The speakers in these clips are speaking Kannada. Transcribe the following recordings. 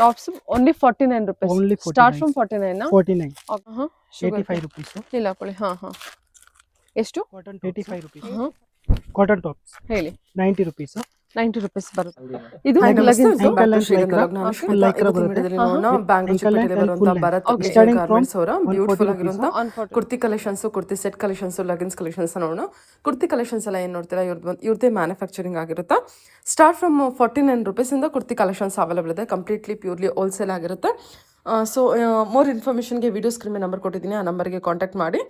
Tops only 49 rupees. Only start 49. From 49 ನಾ 49. Sugar 85 rupees. ಇಲ್ಲ ಹಾಕೊಳ್ಳಿ. ಎಷ್ಟು Cotton 85 rupees. ಹಾ Cotton tops ಹೇಳಿ 90 rupees. 90 rupees ಬರುತ್ತೆ. ಇದು Hi, namaste. leggings Welcome back to Ankle Shrigandha lycra. Log. ನಾನು Okay. ಶ್ವೇತಾ. Lycra ಇವತ್ತಿನ ಬರುತ್ತೆ. ವಿಡಿಯೋದಲ್ಲಿ ನೋಡೋಣ With ಬ್ಯಾಂಗ್ಳೂರ್ ankle ಚಿಕ್ಕಪೇಟೆಯಲ್ಲಿ length and ಬರುವಂತ full length. Bharat Okay. Vijay Starting from garments ಅವರ 140 ಬ್ಯೂಟಿಫುಲ್ rupees. ಆಗಿರುವಂತ on photo. Kurti collections, kurti set collections, leggings collections ನೋಡೋಣ. ಕುರ್ತಿ ಕಲೆಕ್ಷನ್ಸ್ ಎಲ್ಲ ಏನ್ ನೋಡ್ತೀರಾ, ಇವ್ರದೇ ಮ್ಯಾನುಫ್ಯಾಕ್ಚರಿಂಗ್ ಆಗಿರುತ್ತೆ. ಸ್ಟಾರ್ಟ್ ಫ್ರಮ್ 49 rupees ಇಂದ ಕುರ್ತಿ ಕಲೆಕ್ಷನ್ಸ್ ಅವೈಲೇಬಲ್ ಇದೆ. ಕಂಪ್ಲೀಟ್ಲಿ ಪ್ಯೂರ್ಲಿ ಹೋಲ್ಸೇಲ್ ಆಗಿರುತ್ತೆ. ಸೊ ಮೋರ್ ಇನ್ಫಾರ್ಮೇಷನ್ಗೆ ವಿಡಿಯೋ ಸ್ಕ್ರೀನ್ ಮೇಲೆ ನಂಬರ್ ಕೊಟ್ಟಿದ್ದೀನಿ, ಆ ನಂಬರ್ಗೆ ಕಾಂಟ್ಯಾಕ್ಟ್ ಮಾಡಿ.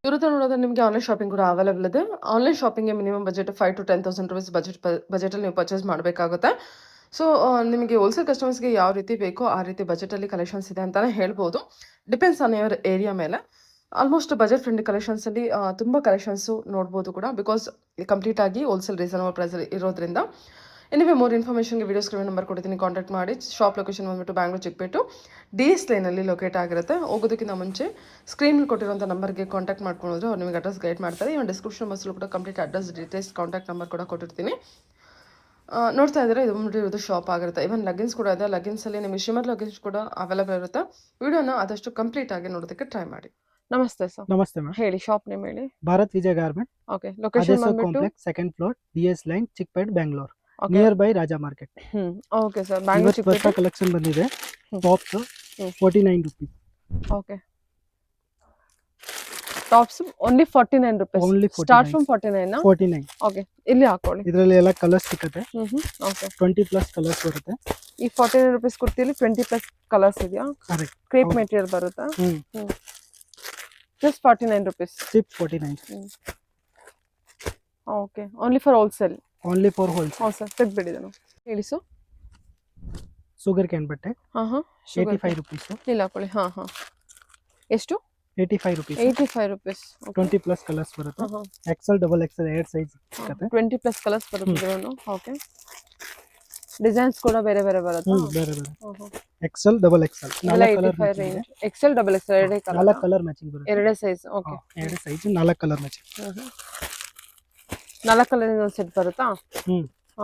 ಇವ್ರದ್ದು ನೋಡೋದ್ರೆ ನಿಮಗೆ ಆನ್ಲೈನ್ ಶಾಪಿಂಗ್ ಕೂಡ ಅವೈಲೇಬಲ್ ಇದೆ. ಆನ್ಲೈನ್ ಶಾಪಿಂಗ್ಗೆ ಮಿನಿಮಮ್ ಬಜೆಟ್ 5 to 10,000 rupees ಬಜೆಟಲ್ಲಿ ನೀವು ಪರ್ಚೇಸ್ ಮಾಡಬೇಕಾಗುತ್ತೆ. ಸೊ ನಿಮಗೆ ಹೋಲ್ಸೇಲ್ ಕಸ್ಟಮರ್ಸ್ಗೆ ಯಾವ ರೀತಿ ಬೇಕೋ ಆ ರೀತಿ ಬಜೆಟಲ್ಲಿ ಕಲೆಕ್ಷನ್ಸ್ ಇದೆ ಅಂತಲೇ ಹೇಳ್ಬೋದು. ಡಿಪೆಂಡ್ಸ್ ಆನ್ ಯುವರ್ ಏರಿಯಾ ಮೇಲೆ. ಆಲ್ಮೋಸ್ಟ್ ಬಜೆಟ್ ಫ್ರೆಂಡ್ಲಿ ಕಲೆಕ್ಷನ್ಸಲ್ಲಿ ತುಂಬ ಕಲೆಕ್ಷನ್ಸು ನೋಡ್ಬೋದು ಕೂಡ, ಬಿಕಾಸ್ ಕಂಪ್ಲೀಟ್ ಆಗಿ ಹೋಲ್ಸೇಲ್ ರೀಸನಬಲ್ ಪ್ರೈಸಲ್ಲಿ ಇರೋದ್ರಿಂದ. ಎನಿವೆ ಮೋರ್ ಇನ್ಫಾರ್ಮೇಷನ್ಗೆ ವಿಡಿಯೋ ಸ್ಕ್ರೀನ್ ನಂಬರ್ ಕೊಡ್ತೀನಿ, ಕಾಂಟ್ಯಾಕ್ಟ್ ಮಾಡಿ. ಶಾಪ್ ಲೊಕೇಶನ್ ಬಂದ್ಬಿಟ್ಟು ಬ್ಯಾಂಗ್ಳೂರ್ ಚಿಕ್ಕಪೇಟು DS ಲೈನಲ್ಲಿ ಲೊಕೇಟ್ ಆಗಿರುತ್ತೆ. ಹೋಗೋದಕ್ಕಿಂತ ಮುಂಚೆ ಸ್ಕ್ರೀನ್ ಕೊಟ್ಟಿರುವಂಥ ನಂಬರ್ಗೆ ಕಾಂಟ್ಯಾಕ್ಟ್ ಮಾಡ್ಕೊಂಡ್ರೆ ಅವ್ರು ನಿಮಗೆ ಅಡ್ರೆಸ್ ಗೈಡ್ ಮಾಡ್ತಾರೆ. ಇವನ್ ಡಿಸ್ಕ್ರಿಪ್ಷನ್ ಬಾಕ್ಸಲ್ಲೂ ಕೂಡ complete address details contact number ಕೂಡ ಕೊಟ್ಟಿರ್ತೀನಿ. ನೋಡ್ತಾ ಇದ್ದಾರೆ, ಇದು ಬಂದ್ಬಿಟ್ಟು ಶಾಪ್ ಆಗಿರುತ್ತೆ. ಇವನ್ ಲಗಿನ್ಸ್ ಕೂಡ ಇದೆ. ಲಗಿನ್ಸಲ್ಲಿ ನಿಮಗೆ ಶಿಮರ್ ಲಗಿನ್ಸ್ ಕೂಡ ಅವೈಲೇಬಲ್ ಇರುತ್ತೆ. ವಿಡಿಯೋನ ಆದಷ್ಟು ಕಂಪ್ಲೀಟ್ ಆಗಿ ನೋಡೋದಕ್ಕೆ ಟ್ರೈ ಮಾಡಿ. ನಮಸ್ತೆ ಸರ್. ನಮಸ್ತೆ ಮ್ಯಾಮ್. ಹೇಳಿ, ಶಾಪ್ ನೇಮ್ ಹೇಳಿ. Bharat Vijay garment. Okay, location ಬಂದ್ಬಿಟ್ಟು complex second floor DS line Chickpet Bangalore, Okay. Near by Raja market. Okay sir, Bangalore ಇವತ್ತು ಹೊಸ ಚಿಕ್ಕಪೇಟೆ. ಕಲೆಕ್ಷನ್ ಬಂದಿದೆ. Tops 49 rupees. Okay, tops only 49 rupees. Only start 49. From 49 ನಾ 49. ಓಕೆ, ಇಲ್ಲಿ ಹಾಕೊಳ್ಳಿ. ಇದರಲ್ಲಿ ಎಲ್ಲ ಕಲರ್ಸ್ ಸಿಗುತ್ತೆ. ಓಕೆ, 20+ ಕಲರ್ಸ್ ಬರುತ್ತೆ. ಈ 49 rupees ಕುರ್ತಿಯಲ್ಲಿ 20+ ಕಲರ್ಸ್ ಇದೆಯಾ? ಕರೆಕ್ಟ್. ಕ್ರೇಪ್ ಮೆಟೀರಿಯಲ್ ಬರುತ್ತಾ? Just 49 rupees. Tip 49. Okay, only for wholesale. Only for wholesale. ಹಾಂ ಸರ್, ತೆಗ್ದುಬಿಡಿದನು. ಹೇಳಿ ಸರ್. ಸುಗರ್ ಕ್ಯಾನ್ ಬಟ್ಟೆ ಹಾಂ 85 rupees. ಇಲ್ಲ ಹಾಕೊಳ್ಳಿ. ಎಷ್ಟು? 85 rupees. 85 rupees. 20+ ಕಲರ್ಸ್ ಬರುತ್ತೆ. XL, XXL ಎರಡು ಸೈಜ್ ಸಿಗುತ್ತೆ. 20+ ಕಲರ್ಸ್ ಬರುತ್ತೆ. ಓಕೆ, ಡಿಸೈನ್ಸ್ ಕೂಡ ಬೇರೆ ಬೇರೆ ಬರುತ್ತೆ. ಬೇರೆ ಬೇರೆ. XL, XXL ನಾಲ್ಕು ಕಲರ್ ಮ್ಯಾಚಿಂಗ್ ಇದೆ. XL, XXL ಎರಡೇ ಕಲರ್. ನಾಲ್ಕು ಕಲರ್ ಮ್ಯಾಚಿಂಗ್ ಬರುತ್ತೆ. ಎರಡೇ ಸೈಜ್. ಓಕೆ, ಎರಡು ಸೈಜ್, ನಾಲ್ಕು ಕಲರ್ ಮ್ಯಾಚಿಂಗ್. 4 ಕಲರ್ ಒಂದು ಸೆಟ್ ಬರುತ್ತಾ?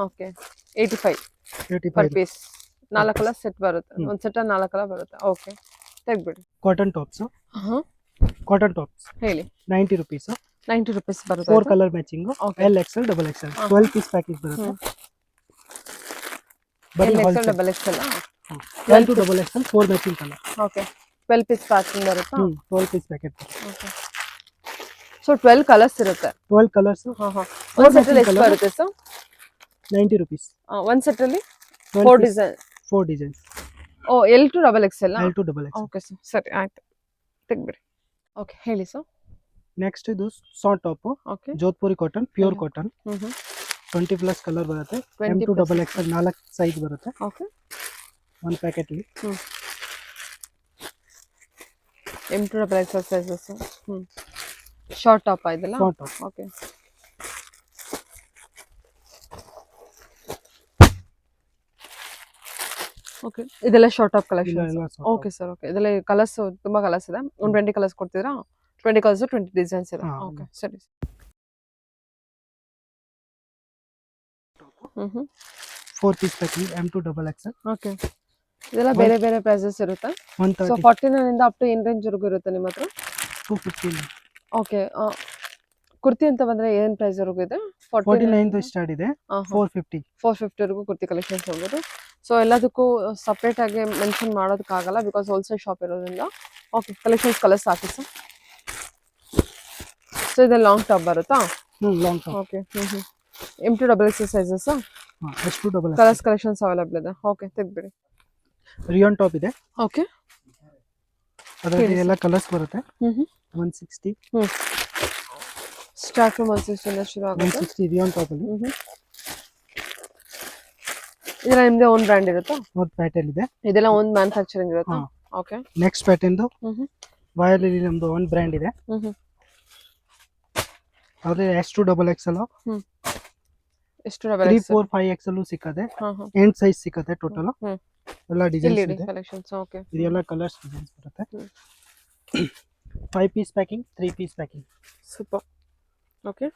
Okay, 85 per 85. Piece. 4 colour set ಬರುತ್ತೆ. ಒಂದು ಸೆಟ್ 4 ಕಲರ್ ಬರುತ್ತೆ. ಓಕೆ, ತೆಗ್ಬಿಡಿ. Cotton tops. ಹಾಂ, ಕಾಟನ್ ಟಾಪ್ಸ್ ಹೇಳಿ. 90 rupees. 90 rupees ಬರುತ್ತೆ. 4 colour matching. Okay. L, XL, XXL 12 piece package ಬರುತ್ತೆ. ಬರೀ XL, wholesale. XXL. L to XXL 4 matching colour. Okay, 12 piece packing ಬರುತ್ತಾ? 12 piece packet. Okay, so 12 colours ಇರುತ್ತೆ. 12 ಕಲರ್ಸ್. ಒಂದು ಸೆಟ್ಟಲ್ಲಿ ಎಷ್ಟು ಬರುತ್ತೆ ಸರ್? 90 rupees. ಒಂದು ಸೆಟ್ಟಲ್ಲಿ 12 4 piece, design. 4 designs. L to XXL. L to XXL. Okay sir, ಸರಿ ಆಯ್ತು, ತೆಗ್ಬಿಡಿ. ಓಕೆ, ಹೇಳಿ ಸರ್. ನೆಕ್ಸ್ಟ್ ಇದು short top. Okay, Jodhpuri cotton, pure cotton. 20+ colour ಬರುತ್ತೆ. M to XXL 4 ಸೈಜ್ ಬರುತ್ತೆ. ಓಕೆ, ಒಂದು ಪ್ಯಾಕೆಟ್ ಅಲ್ಲಿ. M to XXL sizes. Short top ಇದೆಲ್ಲ. Short top. ಓಕೆ, ಓಕೆ, ಇದೆಲ್ಲ short top collection. Okay sir. Okay, ಇದೆಲ್ಲ ಕಲರ್ಸ್ ತುಂಬಾ ಕಲರ್ಸ್ ಇದೆ. ಒಂದು 20 ಕಲರ್ಸ್ ಕೊಡ್ತೀರಾ? 20 ಕಲರ್ಸ್ 20 ಡಿಸೈನ್ಸ್ ಇದೆ. ಓಕೆ, ಸರಿ. 4 piece packing M to XXL. Okay, ಇದೆಲ್ಲ ಬೇರೆ ಬೇರೆ ಪ್ರೈಸಸ್ ಇರುತ್ತೆ. ಸೊ 130. 49 ಇಂದ ಅಪ್ ಟು ಏನ್ ರೇಂಜ್ ವರೆಗೂ ಇರುತ್ತೆ ನಿಮ್ಮ ಹತ್ರ? 215. ಓಕೆ, ಕುರ್ತಿ ಅಂತ ಬಂದ್ರೆ ಏನ್ ಪ್ರೈಸ್ ವರೆಗೂ ಇದೆ? 49 ಸ್ಟಾರ್ಟ್ ಇದೆ. 450. 450 ವರೆಗೂ ಕುರ್ತಿ ಕಲೆಕ್ಷನ್ಸ್ ಹೋಗೋದು. ಸೊ ಎಲ್ಲದಕ್ಕೂ ಸಪ್ರೇಟ್ ಆಗಿ ಮೆನ್ಷನ್ ಮಾಡೋದಕ್ಕಾಗಲ್ಲ, ಬಿಕಾಸ್ ಹೋಲ್ಸೇಲ್ ಶಾಪ್ ಇರೋದ್ರಿಂದ. ಓಕೆ, ಕಲೆಕ್ಷನ್ಸ್ ಕಲರ್ಸ್ ಹಾಕಿ ಸರ್. ಸೊ ಇದು ಲಾಂಗ್ ಟಾಪ್ ಬರುತ್ತಾ? Long top. Okay, M to XXL sizes. S to XXL. Colours collections available ಇದೆ. ಓಕೆ, ತೆಗ್ಬಿಡಿ. ರಿಯಾನ್ ಟಾಪ್ ಇದೆ. ಓಕೆ, ಅದರಲ್ಲಿ ಎಲ್ಲ ಕಲರ್ಸ್ ಬರುತ್ತೆ. 160. ಸ್ಟಾರ್ಟ್ ಫ್ರಮ್ 160 ಇಂದ ಶುರು ಆಗುತ್ತೆ. 160 ರಿಯಾನ್ ಟಾಪ್ ಅಲ್ಲಿ. ಇದೆಲ್ಲ ನಿಮ್ದೇ ಓನ್ ಬ್ರ್ಯಾಂಡ್ ಇರುತ್ತಾ? ಒಂದು ಪ್ಯಾಟರ್ನ್ ಇದೆ. ಇದೆಲ್ಲ ಓನ್ ಮ್ಯಾನುಫ್ಯಾಕ್ಚರಿಂಗ್ ಇರುತ್ತಾ? ಓಕೆ, ನೆಕ್ಸ್ಟ್ ಪ್ಯಾಟರ್ನ್ ವಾಯಲ್ಲಿ ನಮ್ದು ಒಂದು ಬ್ರ್ಯಾಂಡ್ ಇದೆ. ಅದೇ S to XXL. ಎಷ್ಟು 3, 4, 5XL ಸಿಕ್ಕದೆ. 8 ಸೈಜ್ ಸಿಕ್ಕದೆ ಟೋಟಲ್. ಎಲ್ಲ ಡಿಸೈನ್ಸ್ ಇದೆ. ಕಲೆಕ್ಷನ್ಸ್. ಓಕೆ, ಇದೆಲ್ಲ ಕಲರ್ಸ್ ಡಿಸೈನ್ಸ್ ಬರುತ್ತೆ. 5 piece packing, 3 piece packing. Super. Okay,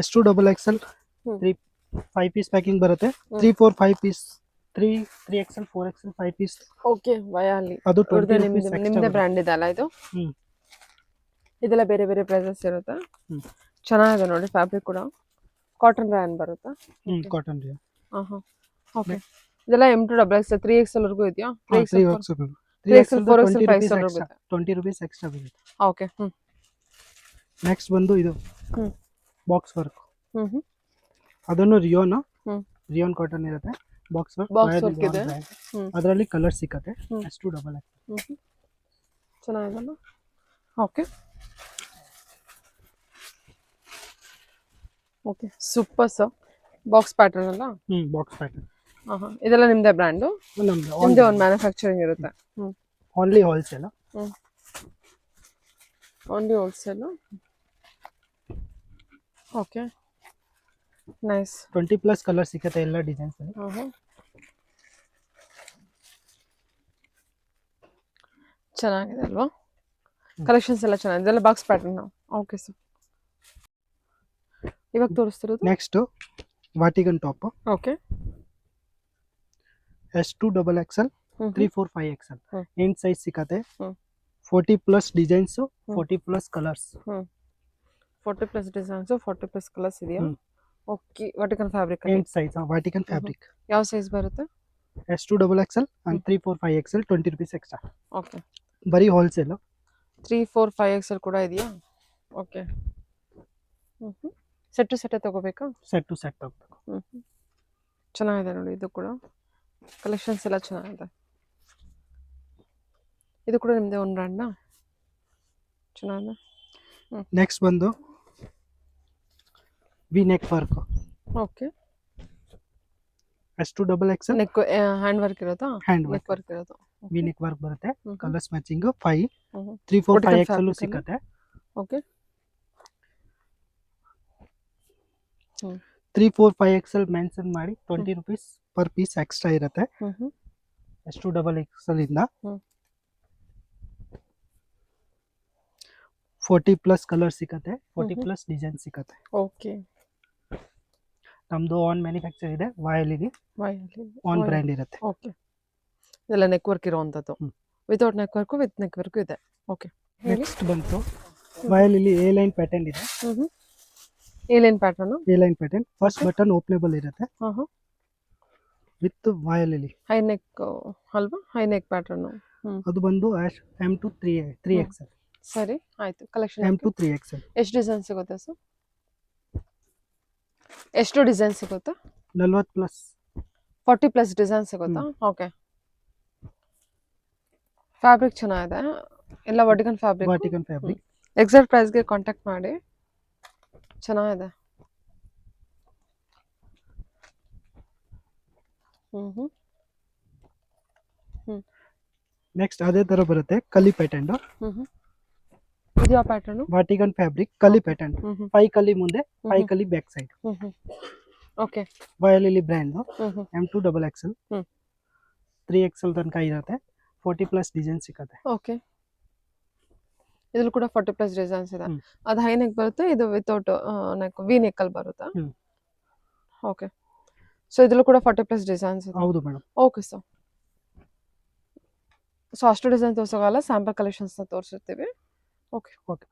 S to XXL 5 piece packing ಬರುತ್ತೆ. 3, 4, 5 piece 3XL 4XL 5 piece okay ವಯಾಲಿ ಅದು ಇವ್ರದ್ದು 20 rupees ನಿಮ್ದು extra ನಿಮ್ದೇ ಬರುತ್ತೆ. ಬ್ರ್ಯಾಂಡ್ ಇದೆ ಅಲ್ಲ ಇದು? ಹ್ಮ್. ಇದೆಲ್ಲ ಬೇರೆ ಬೇರೆ ಪ್ರೈಸಸ್ ಇರುತ್ತೆ. ಹ್ಮ್. ಚೆನ್ನಾಗಿದೆ ನೋಡಿ ಫ್ಯಾಬ್ರಿಕ್ ಕೂಡ ಕಾಟನ್ ರ್ಯಾನ್ ಬರುತ್ತಾ? ಕಾಟನ್ ರೀ. ಓಕೆ ಇದೆಲ್ಲ M2XX 3XL ವರ್ಗೂ ಇದೆಯಾ? 3XL 3XL 4XL 20 rupees 5XL extra, 20 rupees extra ಬರುತ್ತೆ. ಓಕೆ ನೆಕ್ಸ್ಟ್ ಬಂದು ಇದು ಹ್ಮ್. ಬಾಕ್ಸ್ ವರ್ಕ್, ಹ್ಮ್ ಅದನ್ನು ರಿಯೋನ್ ಹ್ಮ್. ರಿಯೋನ್ ಕಾಟನ್ ಇರುತ್ತೆ. ಬಾಕ್ಸ್ ವರ್ಕ್ ವರ್ಕ್ ಇದೆ. ಹ್ಮ್. ಅದರಲ್ಲಿ ಕಲರ್ ಸಿಕ್ಕತ್ತೆ. ಹ್ಮ್. S2 ಡಬಲ್ ಚೆನ್ನಾಗಿದಲ್ಲ. Okay okay super sir. Box pattern ಅಲ್ಲ? ಬಾಕ್ಸ್ ಪ್ಯಾಟರ್ನ್ ಇದೆಲ್ಲ ನಿಮ್ದೇ ಬ್ರ್ಯಾಂಡು? ನಮ್ದು ನಿಮ್ದೇ ಒಂದು ಮ್ಯಾನುಫ್ಯಾಕ್ಚರಿಂಗ್ ಇರುತ್ತೆ? Only wholesale. Only wholesale. Okay nice. 20+ colour ಸಿಕ್ಕತ್ತೆ ಎಲ್ಲ ಡಿಸೈನ್ಸ್ ಅಲ್ಲಿ. ಚೆನ್ನಾಗಿದೆ ಅಲ್ವಾ? ಕಲೆಕ್ಷನ್ಸ್ ಎಲ್ಲ ಚೆನ್ನಾಗಿದೆ. ಇದೆಲ್ಲ ಬಾಕ್ಸ್ ಪ್ಯಾಟರ್ನ್. Okay sir. ಇವಾಗ ತೋರಿಸ್ತಿರೋದು next Vatican top okay S2 double XL 3 4 5 XL ಹ್ಮ್. 8 ಸೈಜ್ ಸಿಕ್ಕತ್ತೆ. ಹ್ಮ್. 40+ ಡಿಸೈನ್ಸ್, 40+ ಕಲರ್ಸ್. 40+ ಡಿಸೈನ್ಸ್, 40+ ಕಲರ್ಸ್ ಇದೆಯಾ? ಹ್ಮ್. Okay Vatican fabric 8 size Vatican fabric. ಯಾವ ಸೈಜ್ ಬರುತ್ತೆ? S2 double XL and 3 4 5 XL 20 rupees extra. Okay ಬರೀ ಹೋಲ್ಸೇಲ್. 3 4 5XL ಕೂಡ ಇದೆಯಾ? ಓಕೆ ಸೆಟ್ ಟು ಸೆಟ್ ತಗೋಬೇಕಾ? ಸೆಟ್ ಟು ಸೆಟ್ ತಗೋಬೇಕು. ಚೆನ್ನಾಗಿದೆ ನೋಡಿ ಇದು ಕೂಡ. ಕಲೆಕ್ಷನ್ಸ್ ಎಲ್ಲ ಚೆನ್ನಾಗಿದೆ. ಇದು ಕೂಡ ನಿಮ್ಮದೇ ಒಂದು ಬ್ರ್ಯಾಂಡ್ನಾ? ಚೆನ್ನಾಗಿದೆ. ನೆಕ್ಸ್ಟ್ ಬಂದು V neck work okay S2 double XL neck hand work ಇರೋದಾ? ಹ್ಯಾಂಡ್ ನೆಕ್ ವರ್ಕ್ ವರ್ಕ್ ಇರೋದು. ವಿ ನೆಕ್ ವರ್ಕ್ ಬರುತ್ತೆ. ಹ್ಮ್. ಕಲರ್ಸ್ ಮ್ಯಾಚಿಂಗ್ 5 ಹ್ಮ್. 3 4 Vertical 5 XL fabric ಸಿಕ್ಕತ್ತೆ. ಓಕೆ 3 4 5 XL ಮೆನ್ಷನ್ ಮಾಡಿ 20 rupees ಪರ್ ಪೀಸ್ ಎಕ್ಸ್ಟ್ರಾ ಇರುತ್ತೆ. S2 ಡಬಲ್ XL ಇಂದ 40+ ಕಲರ್ ಸಿಕ್ಕತ್ತೆ. 40+ ಡಿಸೈನ್ ಸಿಕ್ಕತ್ತೆ. ಓಕೆ ನಮ್ದು ಆನ್ ಮ್ಯಾನುಫ್ಯಾಕ್ಚರ್ ಇದೆ. YLD ಆನ್ ಬ್ರ್ಯಾಂಡ್ ಇರುತ್ತೆ. ಓಕೆ ಇದೆಲ್ಲ ನೆಕ್ ವರ್ಕ್ ಇರೋವಂಥದ್ದು. ಹ್ಮ್. Without neck work with neck work ಇದೆ. ಓಕೆ ನೆಕ್ಸ್ಟ್ ಬಂತು YLD A ಲೈನ್ ಪ್ಯಾಟರ್ನ್ ಇದೆ. A line pattern? A line pattern first button openable ಇರುತ್ತೆ ವಿತ್ YLD. ಹೈ ನೆಕ್ ಅಲ್ವಾ? High neck pattern. ಅದು ಬಂದು M to 3XL. ಸರಿ ಆಯ್ತು. ಕಲೆಕ್ಷನ್ M to 3XL ಎಷ್ಟು ಡಿಸೈನ್ ಸಿಗುತ್ತೆ ಸರ್? ಎಷ್ಟು ಡಿಸೈನ್ ಸಿಗುತ್ತೆ? 40+. 40+ ಡಿಸೈನ್ ಸಿಗುತ್ತಾ? ಓಕೆ ಫ್ಯಾಬ್ರಿಕ್ ಚೆನ್ನಾಗಿದೆ. ಎಲ್ಲ ವರ್ಟಿಕನ್ ಫ್ಯಾಬ್ರಿಕ್. ವಾಟಿಕನ್ ಫ್ಯಾಬ್ರಿಕ್. ಎಕ್ಸಾಕ್ಟ್ ಪ್ರೈಸ್ಗೆ ಕಾಂಟ್ಯಾಕ್ಟ್ ಮಾಡಿ. ಚೆನ್ನಾಗಿದೆ. ನೆಕ್ಸ್ಟ್ ಅದೇ ತರ ಬರುತ್ತೆ ಕಲಿ ಪ್ಯಾಟರ್ನ್. ಇದು ಯಾವ ಪ್ಯಾಟರ್ನು? ವಾಟಿಕನ್ ಫ್ಯಾಬ್ರಿಕ್ ಕಲಿ ಪ್ಯಾಟರ್ನ್. 5 ಕಲಿ ಮುಂದೆ 5 ಕಲಿ back side. Okay YLD brand M2 double XL 3XL ತನಕ ಇರುತ್ತೆ. 40+ ಡಿಸೈನ್ ಸಿಕ್ಕತ್ತೆ. ಓಕೆ ಇದ್ರಲ್ಲಿ ಕೂಡ 40+ ಡಿಸೈನ್ಸ್ ಇದೆ. ಹ್ಮ್. ಅದು ಹೈ ನೆಕ್ ಬರುತ್ತೆ, ಇದು ವಿತೌಟ್ ನೆಕ್ ವಿ ನೆಕ್ ಅಲ್ಲಿ ಬರುತ್ತೆ. ಹ್ಮ್. ಓಕೆ ಸೊ ಇದ್ರಲ್ಲೂ ಕೂಡ 40+ ಡಿಸೈನ್ಸ್ ಇದೆ. ಹೌದು ಮೇಡಮ್. Okay sir. ಸೊ ಅಷ್ಟು ಡಿಸೈನ್ ತೋರ್ಸೋಗಲ್ಲ, ಸ್ಯಾಂಪಲ್ ಕಲೆಕ್ಷನ್ಸ್ ನ ತೋರಿಸಿರ್ತೀವಿ. ಓಕೆ ಓಕೆ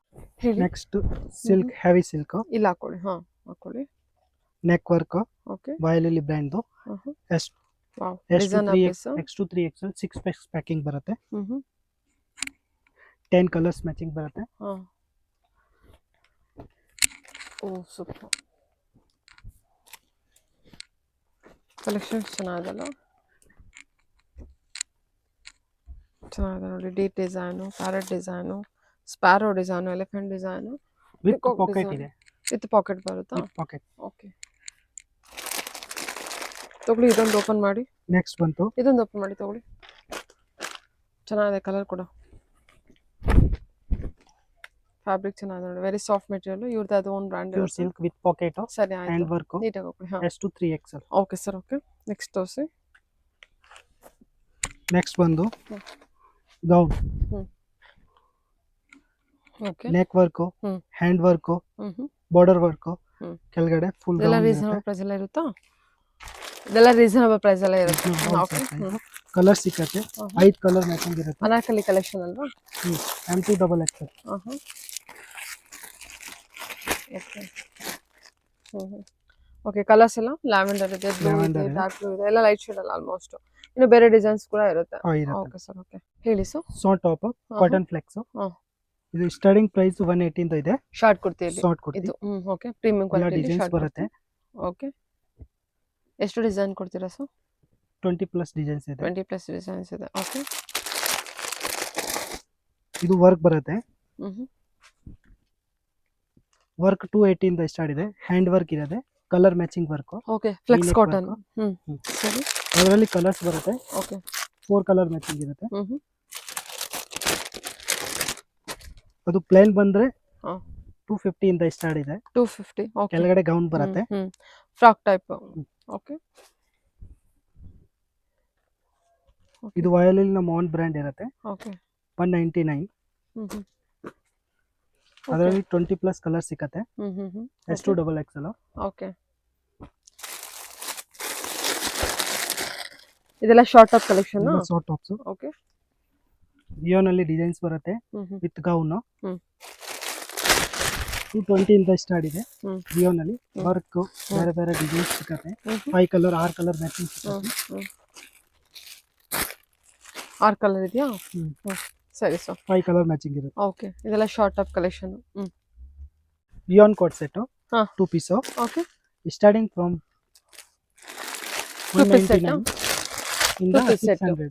ಹೇಳಿ. ನೆಕ್ಸ್ಟ್ ಸಿಲ್ಕ್ ಹೆವಿ ಸಿಲ್ಕ್ ಇಲ್ಲ ಹಾಕೊಳ್ಳಿ. ಹಾಕೊಳ್ಳಿ. Neck work okay YLD brand wow design piece. X2 3XL 6 packs packing ಬರುತ್ತೆ. 10 ಕಲರ್ಸ್ ಮ್ಯಾಚಿಂಗ್ ಬರುತ್ತೆ. Oh super. ಕಲೆಕ್ಷನ್ಸ್ ಚೆನ್ನಾಗಲ್ಲ? ಚೆನ್ನಾಗಿದೆ ನೋಡಿ. Deep design, parrot design, sparrow design, elephant design with Peacock pocket design. ಇದೆ. ವಿತ್ ಪಾಕೆಟ್ ಬರುತ್ತಾ? ಪಾಕೆಟ್. ಓಕೆ ತಗೊಳ್ಳಿ. ಇದೊಂದು ಓಪನ್ ಮಾಡಿ. ನೆಕ್ಸ್ಟ್ ಬಂತು ಇದೊಂದು ಓಪನ್ ಮಾಡಿ ತಗೊಳ್ಳಿ. ಚೆನ್ನಾಗಿದೆ ಕಲರ್ ಕೂಡ. ಫ್ಯಾಬ್ರಿಕ್ ಚೆನ್ನಾಗಿದೆ ನೋಡಿ. Very soft material. ಇವ್ರದ್ದು ಅದು ಒಂದು brand pure silk with packet ಸರಿ ಹ್ಯಾಂಡ್ ಆಯ್ತು. ವರ್ಕ್ ನೀಟಾಗಿ ಹೋಗ್ಲಿ. S2 3XL. Okay sir. Okay next ತೋರಿಸಿ. ನೆಕ್ಸ್ಟ್ ಬಂದು ಗೌನ್ ಓಕೆ ನೆಕ್ ವರ್ಕ್ ಹ್ಮ್. ಹ್ಯಾಂಡ್ ವರ್ಕ್ ಹ್ಮ್ ಬಾರ್ಡರ್ ವರ್ಕ್ ಹ್ಮ್. ಕೆಳಗಡೆ ಫುಲ್ ಇದೆಲ್ಲ ಗೌನ್ ರೀಸನಬಲ್ ಪ್ರೈಸ್ ಎಲ್ಲ ಇರುತ್ತಾ? ಇದೆಲ್ಲ ರೀಸನಬಲ್ ಪ್ರೈಸ್ ಎಲ್ಲ ಇರುತ್ತೆ. ಓಕೆ. ಕಲರ್ ಸಿಕ್ಕತ್ತೆ, 5 ಕಲರ್ ಮ್ಯಾಚಿಂಗ್ ಇರುತ್ತೆ. ಅನಾರ್ಕಲಿ ಕಲೆಕ್ಷನ್ ಅಲ್ವಾ? M2 double XL. Okay, colours ಎಲ್ಲ ಲ್ಯಾವೆಂಡರ್ ಇದೆ, ಬ್ಲೂ ಇದೆ, ಡಾರ್ಕ್ ಬ್ಲೂ ಇದೆ, ಎಲ್ಲ ಲೈಟ್ ಶೇಡ್ ಅಲ್ಲ ಆಲ್ಮೋಸ್ಟ್. ಇನ್ನು ಬೇರೆ ಡಿಸೈನ್ಸ್ ಕೂಡ ಇರುತ್ತೆ. ಓಕೆ ಸರ್, ಓಕೆ ಹೇಳಿ sir. Short top cotton flex. ಇದು ಸ್ಟಾರ್ಟಿಂಗ್ ಪ್ರೈಸ್ 180 ಇಂದ ಇದೆ. ಶಾರ್ಟ್ ಕುರ್ತಿಯಲ್ಲಿ ಶಾರ್ಟ್ ಕುರ್ತಿ ಇದು. ಓಕೆ, ಪ್ರೀಮಿಯಂ ಕ್ವಾಲಿಟಿ ಡಿಸೈನ್ಸ್ ಬರುತ್ತೆ. ಓಕೆ, ಎಷ್ಟು ಡಿಸೈನ್ ಕೊಡ್ತೀರಾ ಸರ್? 20 ಪ್ಲಸ್ ಡಿಸೈನ್ಸ್ ಇದೆ. 20 ಪ್ಲಸ್ ಡಿಸೈನ್ಸ್ ಇದೆ. ಓಕೆ, ಇದು ವರ್ಕ್ ಬರುತ್ತೆ. ವರ್ಕ್ 280 ಇಂದ ಸ್ಟಾರ್ಟ್ ಇದೆ. ಹ್ಯಾಂಡ್ ವರ್ಕ್ ಇರುತ್ತೆ, colour matching work. Okay, flex cotton. ಸರಿ, ಅದರಲ್ಲಿ ಕಲರ್ಸ್ ಬರುತ್ತೆ. ಓಕೆ, 4 ಕಲರ್ ಮ್ಯಾಚಿಂಗ್ ಇರುತ್ತೆ. ಅದು ಪ್ಲೇನ್ ಬಂದ್ರೆ 250 ಇಂದ ಸ್ಟಾರ್ಟ್ ಇದೆ. 250. ಓಕೆ, ಕೆಳಗಡೆ ಗೌನ್ ಬರುತ್ತೆ. Frock type. ಓಕೆ, ಇದು ವಾಯಲಲ್ಲಿ ನಮ್ಮ ಓನ್ ಬ್ರ್ಯಾಂಡ್ ಇರುತ್ತೆ. ಓಕೆ, 199. ಅದರಲ್ಲಿ 20 ಪ್ಲಸ್ ಕಲರ್ ಸಿಕ್ಕತ್ತೆ. S2 double XL. ಓಕೆ, ಇದೆಲ್ಲ short top collection. Short tops. Okay, rayon ಅಲ್ಲಿ ಡಿಸೈನ್ಸ್ ಬರುತ್ತೆ ವಿತ್ ಗೌನ್. 220 ಇಂದ ಸ್ಟಾರ್ಟ್ ಇದೆ. ರಿಯೋನ್ ಅಲ್ಲಿ ವರ್ಕ್ ಬೇರೆ ಬೇರೆ ಡಿಸೈನ್ಸ್ ಸಿಕ್ಕತ್ತೆ. 5 ಕಲರ್ 6 ಕಲರ್ ಮ್ಯಾಚಿಂಗ್ ಸಿಕ್ಕತ್ತೆ. 6 ಕಲರ್ ಇದೆಯಾ? ಸರಿ ಸರ್, 5 ಕಲರ್ ಮ್ಯಾಚಿಂಗ್ ಇರುತ್ತೆ. ಓಕೆ, ಇದೆಲ್ಲ short top collection. Rayon coat set 2 piece. Okay, starting from 199 ಇಂದ 600.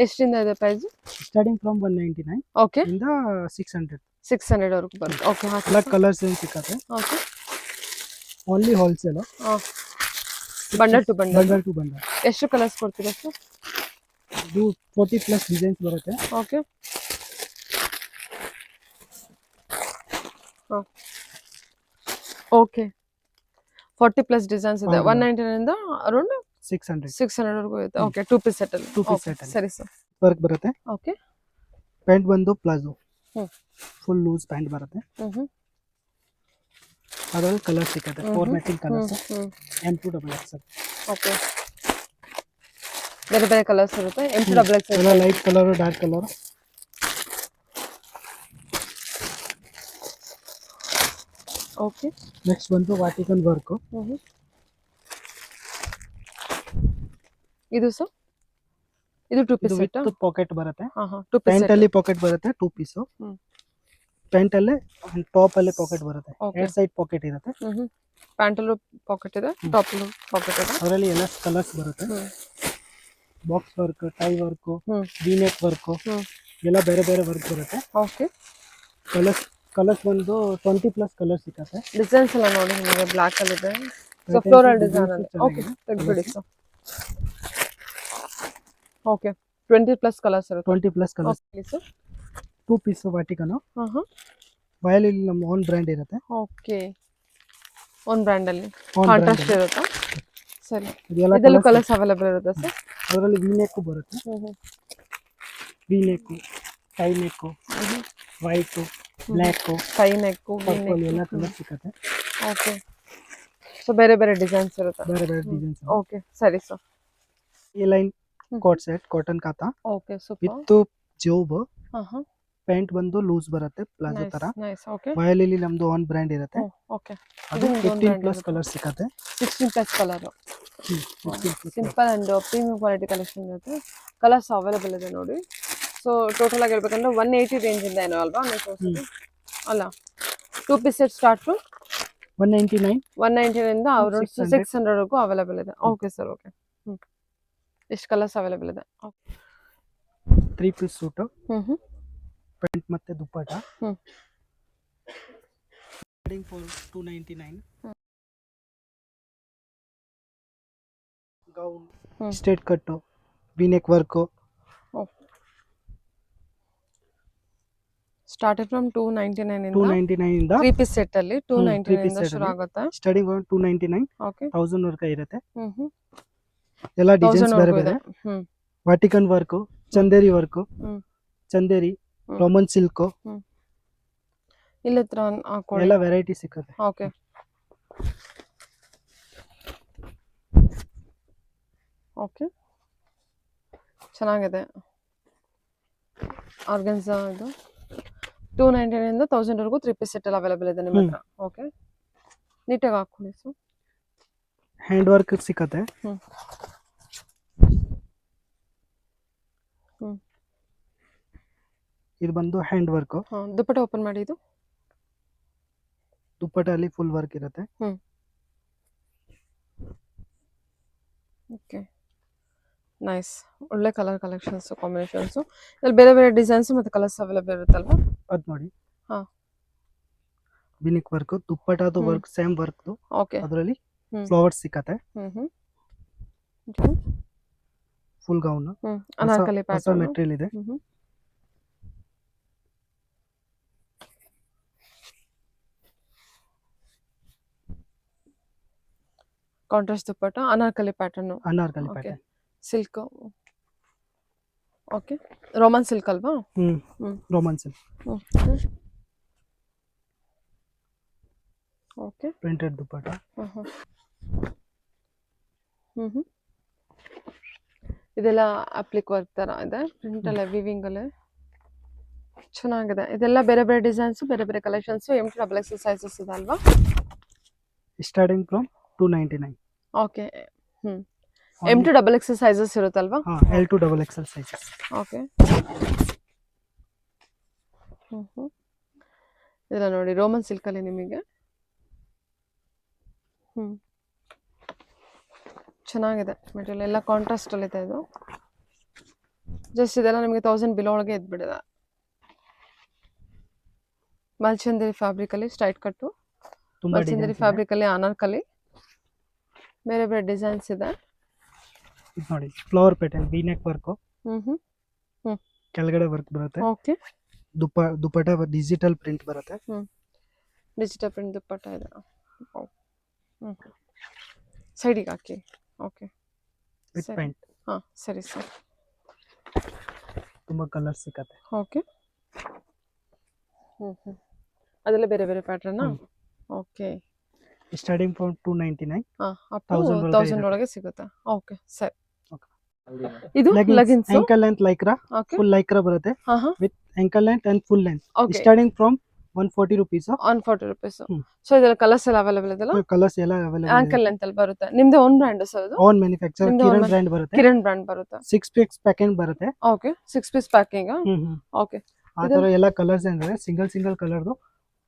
ಎಷ್ಟಿಂದ ಇದೆ ಪ್ರೈಸ್? ಸ್ಟಾರ್ಟಿಂಗ್ ಫ್ರಮ್ 199 ಓಕೆ ಇಂದ 600 ವರೆಗೂ ಬರುತ್ತೆ. ಓಕೆ, ಎಲ್ಲ ಕಲರ್ಸ್ ಏನು ಸಿಕ್ಕತ್ತೆ. Okay, only wholesale. Bundle to bundle. Bundle to bundle. ಎಷ್ಟು ಕಲರ್ಸ್ ಕೊಡ್ತೀರಾ ಸರ್? ಇದು 40 ಪ್ಲಸ್ ಡಿಸೈನ್ಸ್ ಬರುತ್ತೆ. ಓಕೆ, ಓಕೆ, 40 ಪ್ಲಸ್ ಡಿಸೈನ್ಸ್ ಇದೆ. 199 ಇಂದ ಅರೌಂಡ್ 600 ವರೆಗೂ ಇರುತ್ತೆ. ಓಕೆ, 2 ಪೀಸ್ ಸೆಟ್ ಅಲ್ಲಿ. 2 ಪೀಸ್ ಸೆಟ್ ಅಲ್ಲಿ ಸರಿ ಸರ್, ವರ್ಕ್ ಬರುತ್ತೆ. ಓಕೆ, ಪ್ಯಾಂಟ್ ಬಂದು ಪ್ಲಾಜೋ ಫುಲ್ ಲೂಸ್ ಪ್ಯಾಂಟ್ ಬರುತ್ತೆ. ಅದರಲ್ಲಿ ಕಲರ್ ಸಿಕ್ಕತ್ತೆ, 4 matching colours. M2 double XL. Okay, ಬೇರೆ ಬೇರೆ ಕಲರ್ಸ್ ಇರುತ್ತೆ. M2 ಡಬಲ್ ಎಕ್ಸೆಲ್ ಎಲ್ಲ light colour, dark colour. Okay, next ಬಂದು ವಾಟಿಕನ್ ವರ್ಕ್. ಇದು ಸರ್, ಇದು 2 ಪೀಸ್ ಸೆಟ್. ವಿತ್ ಪಾಕೆಟ್ ಬರುತ್ತೆ. 2 ಪೀಸ್ ಪ್ಯಾಂಟ್ ಅಲ್ಲಿ ಪಾಕೆಟ್ ಬರುತ್ತೆ 2 ಪೀಸ್. ಪ್ಯಾಂಟ್ ಅಲ್ಲಿ ಟಾಪ್ ಅಲ್ಲಿ ಪಾಕೆಟ್ ಬರುತ್ತೆ. ಎರಡು ಸೈಡ್ ಪಾಕೆಟ್ ಇರುತ್ತೆ. ಪ್ಯಾಂಟ್ ಅಲ್ಲೂ ಪಾಕೆಟ್ ಇದೆ, ಟಾಪ್ ಅಲ್ಲೂ ಪಾಕೆಟ್ ಇದೆ. ಅದರಲ್ಲಿ ಎಲ್ಲ ಕಲರ್ಸ್ ಬರುತ್ತೆ. Box work, tie work, V-neck work, ಎಲ್ಲ ಬೇರೆ ಬೇರೆ ವರ್ಕ್ ಬರುತ್ತೆ. ಓಕೆ, ಕಲರ್ಸ್ ಬಂದು 20 ಪ್ಲಸ್ ಕಲರ್ ಸಿಕ್ಕತ್ತೆ. ಡಿಸೈನ್ಸ್ ಎಲ್ಲ ನೋಡಿ ನಿಮಗೆ ಬ್ಲಾಕ್ ಅಲ್ಲಿ ಇದೆ. ಸೊ ಫ್ಲೋರಲ್ ಡಿಸೈನ್ ಅಲ್ಲಿ. ಓಕೆ, ತೆಗೆದುಬಿಡಿ ಸರ್. ಓಕೆ, 20 ಪ್ಲಸ್ ಕಲರ್ಸ್ ಇರುತ್ತೆ. 20 plus colours. Okay sir, 2 piece Vatican. ವಯಲಲ್ಲಿ ನಮ್ಮ ಓನ್ ಬ್ರ್ಯಾಂಡ್ ಇರುತ್ತೆ. ಓಕೆ, ಓನ್ ಬ್ರ್ಯಾಂಡ್ ಅಲ್ಲಿ ಕಾಂಟ್ರಾಸ್ಟ್ ಇರುತ್ತೆ. ಸರಿ, ಇದೆಲ್ಲ ಇದೆಲ್ಲ ಕಲರ್ಸ್ ಅವೈಲೇಬಲ್ ಇರುತ್ತೆ ಸರ್. ಅದರಲ್ಲಿ ವಿ-ನೆಕ್ ಬರುತ್ತೆ. V neck, tie neck, white, black, tie neck, purple ಎಲ್ಲ ಕಲರ್ ಸಿಕ್ಕತ್ತೆ. ಓಕೆ, ಸೊ ಬೇರೆ ಬೇರೆ ಡಿಸೈನ್ಸ್ ಇರುತ್ತೆ. ಬೇರೆ ಬೇರೆ ಡಿಸೈನ್ಸ್. ಓಕೆ, ಸರಿ ಸರ್. ಈ ಲೈನ್ ಕೋಟ್ ಸೆಟ್ ಕಾಟನ್ ಕಾತಾ ಓಕೆ, ಸೂಪರ್. ವಿತ್ ಜೋಬ್. ಪ್ಯಾಂಟ್ ಬಂದು ಲೂಸ್ ಬರುತ್ತೆ, ಪ್ಲಾಜೋ ತರ. ನೈಸ್. ಓಕೆ, ವಯಲಲ್ಲಿ ನಮ್ದು ಓನ್ ಬ್ರ್ಯಾಂಡ್ ಇರುತ್ತೆ. ಓಕೆ, ಅದು 15 ಪ್ಲಸ್ ಕಲರ್ ಸಿಕ್ಕತ್ತೆ. 16 plus colour. Simple and premium quality collection ಇರುತ್ತೆ. ಕಲರ್ಸ್ ಅವೈಲೇಬಲ್ ಇದೆ ನೋಡಿ. ಸೊ ಟೋಟಲ್ ಆಗಿ ಹೇಳ್ಬೇಕಂದ್ರೆ 180 ರೇಂಜ್ ಇಂದ ಏನೋ ಅಲ್ವಾ ಅಲ್ಲ? 2 ಪೀಸ್ ಸೆಟ್ ಸ್ಟಾರ್ಟ್ ಟು 199 ಇಂದ ಅವರು 600 ವರೆಗೂ ಅವೈಲೇಬಲ್ ಇದೆ. Okay sir, okay. ಎಷ್ಟು ಕಲರ್ಸ್ ಅವೈಲೇಬಲ್ ಇದೆ? 3 ಪೀಸ್ ಸೂಟ್, ಪ್ಯಾಂಟ್ ಮತ್ತೆ dupatta. For 299. Gown, straight cut, V neck work. Starting from 299 ಇಂದ 299 ಇಂದ 3 ಪೀಸ್ ಸೆಟ್ ಅಲ್ಲಿ 299 ಇಂದ ಶುರು ಆಗುತ್ತೆ. ಸ್ಟಾರ್ಟಿಂಗ್ 299. ಓಕೆ, 1000 ವರೆಗೆ ಇರುತ್ತೆ. ಎಲ್ಲ ಡಿಸೈನ್ಸ್ ಬೇರೆ ಬೇರೆ. Vatican work, Chanderi work, Chanderi, Roman silk, ಇಲ್ಲಿ ಹತ್ರ ಹಾಕೊಳ್ಳಿ. ಎಲ್ಲ ವೆರೈಟಿ ಸಿಗುತ್ತೆ. ಓಕೆ, ಓಕೆ, ಚೆನ್ನಾಗಿದೆ. ಆರ್ಗನ್ಸಾ ಇದು 299 ಇಂದ 1000 ವರೆಗೂ 3 ಪೀಸ್ ಸೆಟ್ ಎಲ್ಲ ಅವೈಲೇಬಲ್ ಇದೆ ನಿಮ್ಮ ಹತ್ರ. ಓಕೆ, ನೀಟಾಗಿ ಹಾಕೊಳ್ಳಿ. ಸೊ ಹ್ಯಾಂಡ್ ವರ್ಕ್ ಸಿಕ್ಕತ್ತೆ. ಹ್ಮ್ ಹ್ಮ್ ಇದು ಬಂದು ಹ್ಯಾಂಡ್ ವರ್ಕ್. ದುಪ್ಪಟ್ಟ ಓಪನ್ ಮಾಡಿ. ಇದು ದುಪ್ಪಟ್ಟಲ್ಲಿ ಫುಲ್ ವರ್ಕ್ ಇರುತ್ತೆ. Okay, nice. ಒಳ್ಳೆ ಕಲರ್ ಕಲೆಕ್ಷನ್ಸ್, ಕಾಂಬಿನೇಷನ್ಸ್. ಇಲ್ಲಿ ಬೇರೆ ಬೇರೆ ಡಿಸೈನ್ಸ್ ಮತ್ತೆ ಕಲರ್ಸ್ ಅವೈಲೇಬಲ್ ಇರುತ್ತಲ್ವಾ? ಅದ್ ನೋಡಿ. ಹಾ, ಬಿನಿಕ್ ವರ್ಕ್, ದುಪ್ಪಟ್ಟದು ವರ್ಕ್ ಸೇಮ್ ವರ್ಕ್. ಓಕೆ, ಅದರಲ್ಲಿ ಫ್ಲವರ್ಸ್ ಸಿಕ್ಕತ್ತೆ. ಫುಲ್ ಗೌನ್, ಅನಾರ್ಕಲಿ ಹೊಸ ಪ್ಯಾಟರ್ನ್. ಮೆಟೀರಿಯಲ್ ಇದೆ. Contrast dupatta, Anarkali pattern. Anarkali okay, pattern. Silk. Okay, Roman silk ಅಲ್ವಾ? Roman silk. Okay, printed dupatta. ಇದೆಲ್ಲ ಅಪ್ಲಿಕ್ ವರ್ಕ್ ತರ ಇದೆ. ಪ್ರಿಂಟ್ ಅಲ್ಲೇ, ವಿವಿಂಗ್ ಅಲ್ಲೇ ಚೆನ್ನಾಗಿದೆ. ಇದೆಲ್ಲ ಬೇರೆ ಬೇರೆ ಡಿಸೈನ್ಸ್, ಬೇರೆ ಬೇರೆ ಕಲೆಕ್ಷನ್ಸ್. M2XX ಸೈಜಸ್ ಇದೆ ಅಲ್ವಾ? Starting from 299. Okay, M2XX sizes ಇರುತ್ತಲ್ವಾ? L2 XXL sizes. ಓಕೆ, ಇದೆಲ್ಲ ನೋಡಿ ರೋಮನ್ ಸಿಲ್ಕ್ ಅಲ್ಲಿ ನಿಮಗೆ. ಚೆನ್ನಾಗಿದೆ ಮೆಟೀರಿಯಲ್ ಎಲ್ಲ, ಕಾಂಟ್ರಾಸ್ಟ್ ಅಲ್ಲಿ ಇದೆ. ಇದು ಜಸ್ಟ್ ಇದೆಲ್ಲ ನಿಮಗೆ 1000 ಬಿಲೋ ಒಳಗೆ ಇದ್ಬಿಡಿದೆ. ಮಲ್ಚಂದೇರಿ ಫ್ಯಾಬ್ರಿಕ್ ಅಲ್ಲಿ ಸ್ಟ್ರೈಟ್ ಕಟ್ಟು, ಮಲ್ಚಂದೇರಿ ಫ್ಯಾಬ್ರಿಕ್ ಅಲ್ಲಿ ಅನಾರ್ಕಲಿ, ಬೇರೆ ಬೇರೆ ಡಿಸೈನ್ಸ್ ಇದೆ. ಇದು ನೋಡಿ flower pattern, V neck work. ಕೆಳಗಡೆ ವರ್ಕ್ ಬರುತ್ತೆ. ಓಕೆ, ದುಪ್ಪಟ್ಟ ಡಿಜಿಟಲ್ ಪ್ರಿಂಟ್ ಬರುತ್ತೆ. ಡಿಜಿಟಲ್ ಪ್ರಿಂಟ್ ದುಪ್ಪಟ್ಟ ಇದೆ. ಸೈಡಿಗೆ ಹಾಕಿ. Okay, with pant. ಹಾ, ಸರಿ ಸರ್. ತುಂಬಾ ಕಲರ್ ಸಿಕ್ಕತ್ತೆ. ಓಕೆ, ಅದೆಲ್ಲ ಬೇರೆ ಬೇರೆ pattern. Okay, starting from 299. Up to 1000 ಒಳಗೆ ಸಿಗುತ್ತೆ. ಓಕೆ, ಸರಿ. ಇದು Leggings, leggings, ankle length lycra, okay, full lycra ಬರುತ್ತೆ with ankle length and full length. Okay, Starting from 140 rupees. 140 rupees. So ಇದೆಲ್ಲ ಕಲರ್ಸ್ ಎಲ್ಲ ಅವೈಲೇಬಲ್ ಇದೆಲ್ಲ. ಕಲರ್ಸ್ ಎಲ್ಲ ಅವೈಲೇಬಲ್. ಆಂಕಲ್ ಲೆಂತ್ ಅಲ್ಲಿ ಬರುತ್ತೆ. ನಿಮ್ದು ಓನ್ ಬ್ರ್ಯಾಂಡ್ ಸರ್ ಇದು? ಓನ್ ಮ್ಯಾನುಫ್ಯಾಕ್ಚರ್, ಕಿರಣ್ ಬ್ರ್ಯಾಂಡ್ ಬರುತ್ತೆ. ಕಿರಣ್ ಬ್ರ್ಯಾಂಡ್ ಬರುತ್ತೆ. 6 ಪೀಸ್ ಪ್ಯಾಕಿಂಗ್ ಬರುತ್ತೆ. Okay, 6 piece packing. ಓಕೆ, ಆ ತರ ಎಲ್ಲ ಕಲರ್ಸ್ ಅಂದ್ರೆ ಸಿಂಗಲ್ ಕಲರ್ದು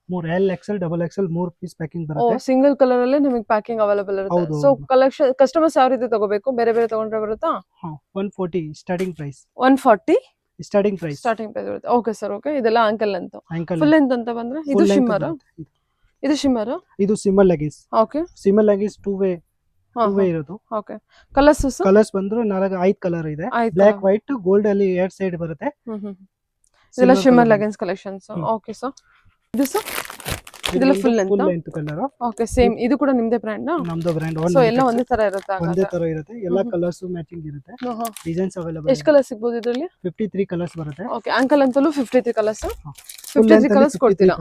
3 L XL double XL 3 piece packing ಬರುತ್ತೆ. ಸಿಂಗಲ್ ಕಲರ್ ಅಲ್ಲಿ ನಿಮಗೆ ಪ್ಯಾಕಿಂಗ್ ಅವೈಲೇಬಲ್ ಇರುತ್ತೆ. ಸೊ ಕಲೆಕ್ಷನ್ ಕಸ್ಟಮರ್ಸ್ ಯಾವ ರೀತಿ ತಗೋಬೇಕು? ಬೇರೆ ಬೇರೆ ತಗೊಂಡ್ರೆ ಬರುತ್ತಾ? 140 ಸ್ಟಾರ್ಟಿಂಗ್ ಪ್ರೈಸ್. 140 ಸ್ಟಾರ್ಟಿಂಗ್ ಪ್ರೈಸ್ ಬರುತ್ತೆ. Okay sir. ಓಕೆ, ಇದೆಲ್ಲ ankle length. Ankle full length ಅಂತ ಬಂದ್ರೆ ಇದು ಶಿಮ್ಮರ್. ಇದು ಶಿಮ್ಮರ್. ಇದು simple leggings. Okay, simple leggings 2 way ಇರೋದು. ಓಕೆ, ಕಲರ್ಸ್ ಬಂದ್ರು 5 ಕಲರ್ ಇದೆ. ಬ್ಲಾಕ್, ವೈಟ್, ಗೋಲ್ಡ್ ಅಲ್ಲಿ 2 ಸೈಡ್ ಬರುತ್ತೆ. ಇದೆಲ್ಲ shimmer leggings collections. Okay sir. ಇದು ಸರ್, ಇದೆಲ್ಲ full length colour. Okay, same. ಇದು ಕೂಡ ನಿಮ್ಮದೇ ಬ್ರ್ಯಾಂಡ್? ನಮ್ದು ಬ್ರ್ಯಾಂಡ್. ಸೊ ಎಲ್ಲ ಒಂದೇ ತರ ಇರುತ್ತೆ? ಒಂದೇ ತರ ಇರುತ್ತೆ. ಎಲ್ಲ ಕಲರ್ಸ್ ಮ್ಯಾಚಿಂಗ್ ಇರುತ್ತೆ. Designs available. ಎಷ್ಟು ಕಲರ್ಸ್ ಸಿಗಬಹುದು ಇದರಲ್ಲಿ? 53 ಕಲರ್ಸ್ ಬರುತ್ತೆ. ಓಕೆ, ಆಂಕಲ್ ಅಂತಲೂ 53 ಕಲರ್ಸ್. 53 ಕಲರ್ಸ್ ಕೊಡ್ತೀರಾ?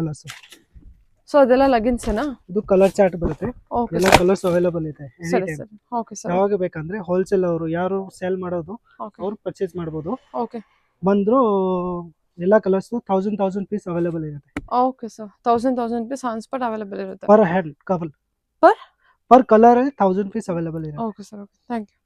ಸೊ ಅದೆಲ್ಲ ಲೆಗಿನ್ಸ್ ಏನಾ? ಇದು ಕಲರ್ ಚಾರ್ಟ್ ಬರುತ್ತೆ. ಓಕೆ, ಎಲ್ಲ ಕಲರ್ಸ್ ಅವೈಲೇಬಲ್ ಇದೆ. ಸರಿ ಸರಿ. Okay sir. ಯಾವಾಗ ಬೇಕಂದ್ರೆ ಹೋಲ್ಸೇಲ್ ಅವರು ಯಾರು ಸೇಲ್ ಮಾಡೋದು ಅವರು ಪರ್ಚೇಸ್ ಮಾಡಬಹುದು. ಓಕೆ, ಬಂದ್ರು ಎಲ್ಲ ಕಲರ್ಸ್ 1000 ಪೀಸ್ ಅವೈಲೇಬಲ್ ಇರುತ್ತೆ. Okay sir. 1000 piece on spot available ಇರುತ್ತೆ. Per hand cover. Per colour 1000 piece available ಇರುತ್ತೆ. Okay sir. Okay, thank you.